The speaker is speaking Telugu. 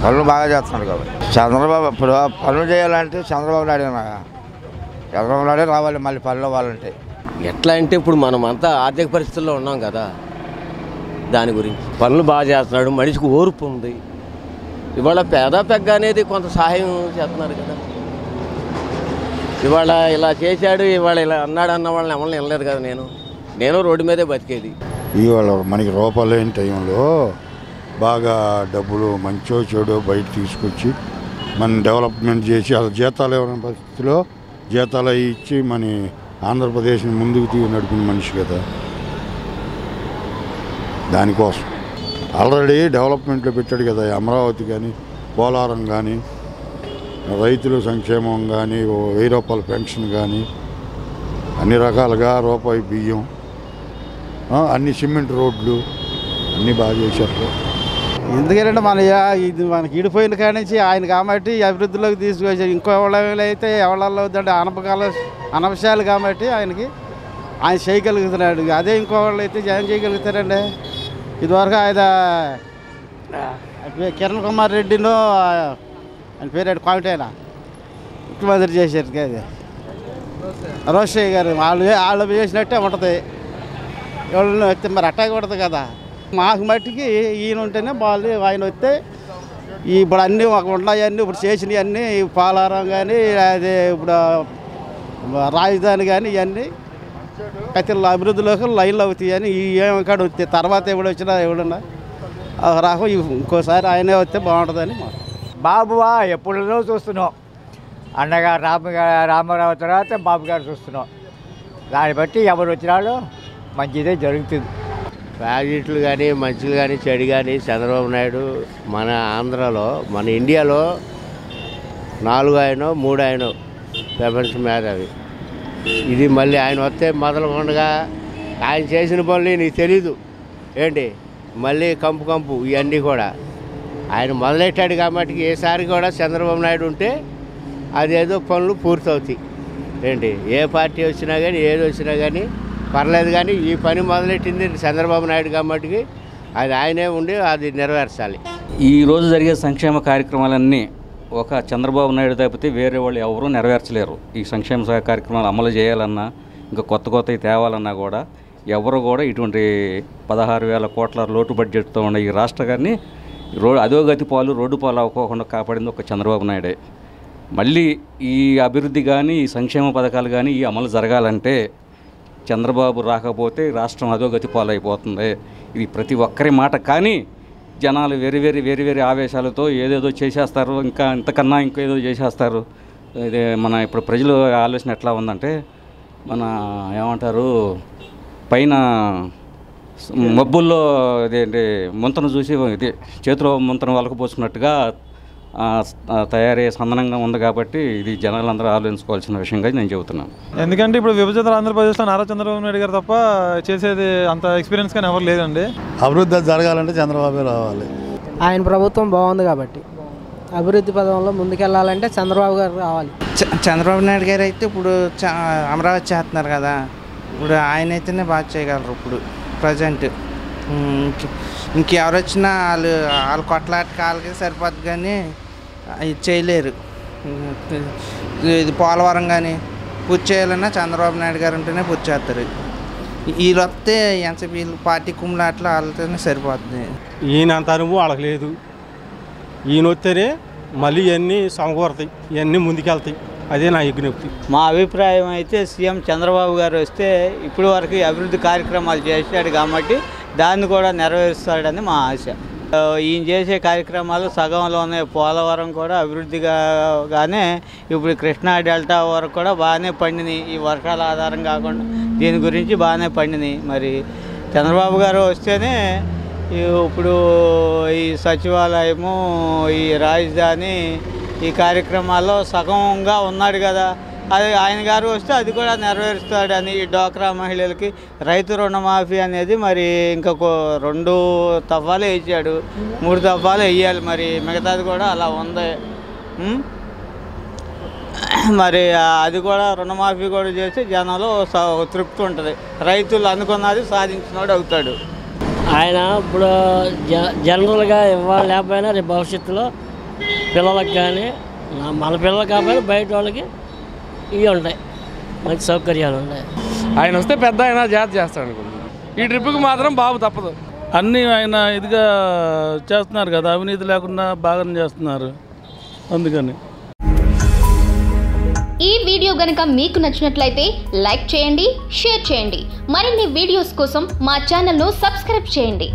పనులు బాగా చేస్తున్నాడు కాబట్టి చంద్రబాబు ఇప్పుడు పనులు చేయాలంటే చంద్రబాబు నాయుడు చంద్రబాబు నాయుడు రావాలి మళ్ళీ పనులు అవ్వాలంటే. ఎట్లా అంటే ఇప్పుడు మనం అంతా ఆర్థిక పరిస్థితుల్లో ఉన్నాం కదా, దాని గురించి పనులు బాగా చేస్తున్నాడు. మనిషికి ఓర్పు ఉంది. ఇవాళ పేద పెగ్గ అనేది కొంత సహాయం చేస్తున్నారు కదా. ఇవాళ ఇలా చేశాడు, ఇవాళ ఇలా అన్నాడు అన్న వాళ్ళని ఎవరిని వెళ్ళలేదు కదా. నేను రోడ్డు మీదే బతికేది. ఇవాళ మనకి రూపాయలు లేని టైంలో బాగా డబ్బులు మంచో చెడో బయట తీసుకొచ్చి మన డెవలప్మెంట్ చేసి అసలు జీతాలు ఇవ్వని పరిస్థితిలో జీతాలు ఇచ్చి మన ఆంధ్రప్రదేశ్ని ముందుకు నడిపిన మనిషి కదా. దానికోసం ఆల్రెడీ డెవలప్మెంట్లో పెట్టాడు కదా. అమరావతి కానీ, పోలవరం కానీ, రైతుల సంక్షేమం కానీ, 1000 రూపాయల పెన్షన్ కానీ, అన్ని రకాలుగా రూపాయి బియ్యం, అన్ని సిమెంట్ రోడ్లు అన్నీ బాగా చేశారు. ఎందుకంటే ఇది మనకి ఈడిపోయిన కాడి నుంచి ఆయన కాబట్టి అభివృద్ధిలోకి తీసుకొచ్చారు. ఇంకో ఎవరైతే ఎవరిలో అవుతుందంటే అనవసరాలు కాబట్టి ఆయన చేయగలుగుతున్నాడు. అదే ఇంకో వాళ్ళు అయితే జాయిన్ చేయగలుగుతారండి. ఇదివరకు ఆయన కిరణ్ కుమార్ రెడ్డిను ఆయన పేరు కోమటేనా ముఖ్యమంత్రి చేశారు కదా, రోషయ్య గారు. వాళ్ళు చేసినట్టే ఉంటుంది. ఎవరు వస్తే మరి అట్టాగా పడుతుంది కదా. మాకు మట్టికి ఈయన ఉంటేనే బాగుంది. ఆయన వస్తే ఇప్పుడు అన్నీ ఉన్నాయన్నీ ఇప్పుడు చేసినవి అన్నీ పోలవరం కానీ, అదే ఇప్పుడు రాజధాని కానీ, ఇవన్నీ ప్రతి అభివృద్ధిలోకి లైన్లు అవుతాయి అని ఏమక్కడ వస్తాయి. తర్వాత ఎవడు వచ్చినా ఎవడన్నా రాహు ఇంకోసారి ఆయనే వస్తే బాగుంటుందని. బాబువా ఎప్పుడునో చూస్తున్నాం. అన్నగారు రామారావు తర్వాత బాబు గారు చూస్తున్నాం. దాన్ని బట్టి ఎవరు వచ్చినాడో మంచిదే జరుగుతుంది. ప్రాజెక్టులు కానీ, మంచులు కానీ, చెడు కానీ చంద్రబాబు నాయుడు మన ఆంధ్రాలో, మన ఇండియాలో 4 ఆయనో 3 ఆయనో ప్రపంచ మేధావి. ఇది మళ్ళీ ఆయన వస్తే మొదలుకొండగా ఆయన చేసిన పనులు నీకు తెలీదు ఏంటి, మళ్ళీ కంపు ఇవన్నీ కూడా ఆయన మొదలెట్టాడు కాబట్టి ఏసారి కూడా చంద్రబాబు నాయుడు ఉంటే అదేదో పనులు పూర్తవుతాయి ఏంటి. ఏ పార్టీ వచ్చినా కానీ, ఏది వచ్చినా కానీ పర్లేదు. కానీ ఈ పని మొదలెట్టింది చంద్రబాబు నాయుడు కాబట్టి అది ఆయనే ఉండి అది నెరవేర్చాలి. ఈరోజు జరిగే సంక్షేమ కార్యక్రమాలన్నీ ఒక చంద్రబాబు నాయుడు తప్పితే వేరే వాళ్ళు ఎవరూ నెరవేర్చలేరు. ఈ సంక్షేమ కార్యక్రమాలు అమలు చేయాలన్నా, ఇంకా కొత్తవి తేవాలన్నా కూడా ఎవరు కూడా ఇటువంటి 16,000 కోట్ల లోటు బడ్జెట్తో ఉన్న ఈ రాష్ట్రాన్ని అధోగతి పాలు, రోడ్డు పాలు అవ్వకుండా కాపాడింది ఒక చంద్రబాబు నాయుడే. మళ్ళీ ఈ అభివృద్ధి కానీ, ఈ సంక్షేమ పథకాలు కానీ ఈ అమలు జరగాలంటే చంద్రబాబు రాకపోతే రాష్ట్రం అధోగతి పాలైపోతుంది. ఇది ప్రతి ఒక్కరి మాట. కానీ జనాలు వేరు ఆవేశాలతో ఏదేదో చేసేస్తారు, ఇంకా ఇంతకన్నా ఇంకేదో చేసేస్తారు. ఇదే మన ఇప్పుడు ప్రజలు ఆలోచన ఎట్లా ఉందంటే, మన ఏమంటారు, పైన మబ్బుల్లో ఇదేంటి ముంతను చూసి ఇది చేతిలో ముంతను వలకపోసుకున్నట్టుగా తయారయ్యే సందనంగా ఉంది. కాబట్టి ఇది జనాలందరూ ఆలోచించుకోవాల్సిన విషయంగా నేను చెబుతున్నాను. ఎందుకంటే ఇప్పుడు విభజిత ఆంధ్రప్రదేశ్లో నారా చంద్రబాబు నాయుడు గారు తప్ప చేసేది అంత ఎక్స్పీరియన్స్ కానీ ఎవరు లేదండి. అభివృద్ధి జరగాలంటే చంద్రబాబు రావాలి. ఆయన ప్రభుత్వం బాగుంది కాబట్టి అభివృద్ధి పదంలో ముందుకెళ్ళాలంటే చంద్రబాబు గారు రావాలి. చంద్రబాబు నాయుడు గారు అయితే ఇప్పుడు అమరావతి చేస్తున్నారు కదా, ఇప్పుడు ఆయన అయితేనే బాగా చేయగలరు. ఇప్పుడు ప్రజెంట్ ఇంకెవరు వచ్చినా వాళ్ళ కొట్లాటకి వాళ్ళకి సరిపోద్ది కానీ ఇది చేయలేరు. ఇది పోలవరం కానీ పూర్తి చేయాలన్నా చంద్రబాబు నాయుడు గారు ఉంటేనే పూర్తి చేస్తారు. వీళ్ళు వస్తే ఎంతసేపు వీళ్ళు పార్టీ కుమ్ములాట్లో వాళ్ళతోనే సరిపోతుంది. ఈయన అంత అనుభవం వాళ్ళకి లేదు. ఈయన వస్తేనే మళ్ళీ ఇవన్నీ సమకూరతాయి, ఇవన్నీ ముందుకెళ్తాయి. అదే నా విజ్ఞప్తి. మా అభిప్రాయం అయితే సీఎం చంద్రబాబు గారు వస్తే ఇప్పటి వరకు అభివృద్ధి కార్యక్రమాలు చేశాడు కాబట్టి దాన్ని కూడా నెరవేరుస్తాడని మా ఆశ. ఈయన చేసే కార్యక్రమాలు సగంలోనే పోలవరం కూడా అభివృద్ధిగానే ఇప్పుడు కృష్ణా డెల్టా వరకు కూడా బాగానే పండినాయి. ఈ వర్షాల ఆధారం కాకుండా దీని గురించి బాగానే పండినాయి. మరి చంద్రబాబు గారు వస్తేనే ఇప్పుడు ఈ సచివాలయము, ఈ రాజధాని, ఈ కార్యక్రమాల్లో సగంగా ఉన్నాడు కదా. అది ఆయన గారు వస్తే అది కూడా నెరవేరుస్తాడని. ఈ డ్వాక్రా మహిళలకి రైతు రుణమాఫీ అనేది మరి ఇంకొక 2 దఫాలు వేసాడు, 3 దఫాలు వేయాలి. మరి మిగతాది కూడా అలా ఉంది. మరి అది కూడా రుణమాఫీ కూడా చేసి జనంలో తృప్తి ఉంటుంది. రైతులు అనుకున్నది సాధించినోడు అవుతాడు. ఆయన ఇప్పుడు జనరల్గా ఇవ్వాలి లేకపోయినా రేపు భవిష్యత్తులో పిల్లలకు కానీ మన పిల్లలు కాబట్టి బయట వాళ్ళకి ఇవి ఉంటాయి, మంచి సౌకర్యాలు ఉన్నాయి. ఆయన వస్తే పెద్ద ఆయన జాగ్రత్త చేస్తాడు అనుకుంటున్నాను. ఈ ట్రిప్కి మాత్రం బాబు తప్పదు. అన్నీ ఆయన ఇదిగా చేస్తున్నారు కదా, అవినీతి లేకుండా బాగానే చేస్తున్నారు. అందుకని ఈ వీడియో గనుక మీకు నచ్చినట్లయితే లైక్ చేయండి, షేర్ చేయండి. మరిన్ని వీడియోస్ కోసం మా ఛానల్ను సబ్స్క్రైబ్ చేయండి.